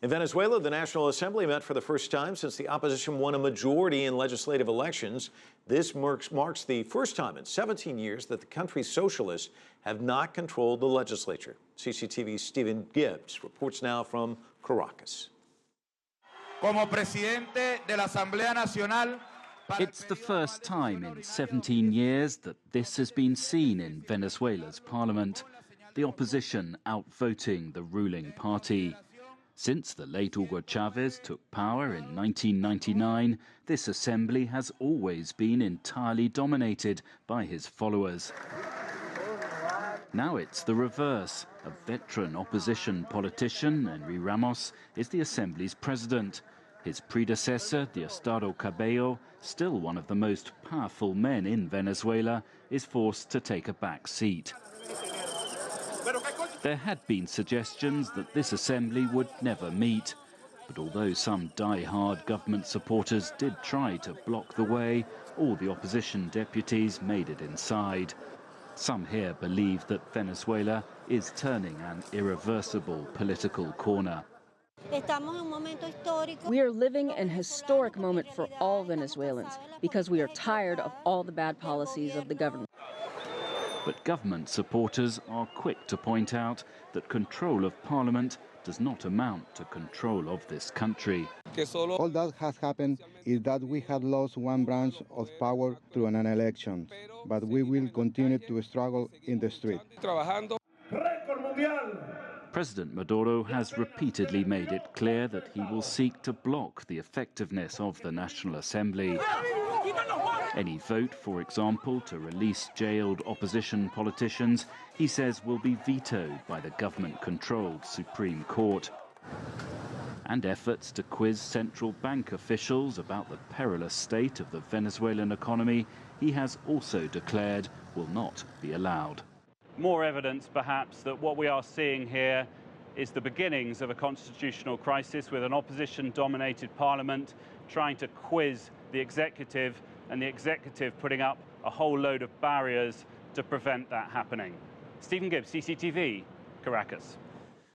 In Venezuela, the National Assembly met for the first time since the opposition won a majority in legislative elections. This marks the first time in 17 years that the country's socialists have not controlled the legislature. CCTV's Stephen Gibbs reports now from Caracas. Como presidente de la Asamblea Nacional, it's the first time in 17 years that this has been seen in Venezuela's parliament, the opposition outvoting the ruling party. Since the late Hugo Chavez took power in 1999, this assembly has always been entirely dominated by his followers. Now it's the reverse. A veteran opposition politician, Ramos, is the assembly's president. His predecessor, Diosdado Cabello, still one of the most powerful men in Venezuela, is forced to take a back seat. There had been suggestions that this assembly would never meet. But although some die-hard government supporters did try to block the way, all the opposition deputies made it inside. Some here believe that Venezuela is turning an irreversible political corner. We are living an historic moment for all Venezuelans because we are tired of all the bad policies of the government. But government supporters are quick to point out that control of parliament does not amount to control of this country. All that has happened is that we have lost one branch of power through an election, but we will continue to struggle in the street. President Maduro has repeatedly made it clear that he will seek to block the effectiveness of the National Assembly. Any vote, for example, to release jailed opposition politicians, he says will be vetoed by the government-controlled Supreme Court. And efforts to quiz central bank officials about the perilous state of the Venezuelan economy, he has also declared will not be allowed. More evidence, perhaps, that what we are seeing here is the beginnings of a constitutional crisis with an opposition-dominated parliament trying to quiz the executive and the executive putting up a whole load of barriers to prevent that happening. Stephen Gibbs, CCTV, Caracas.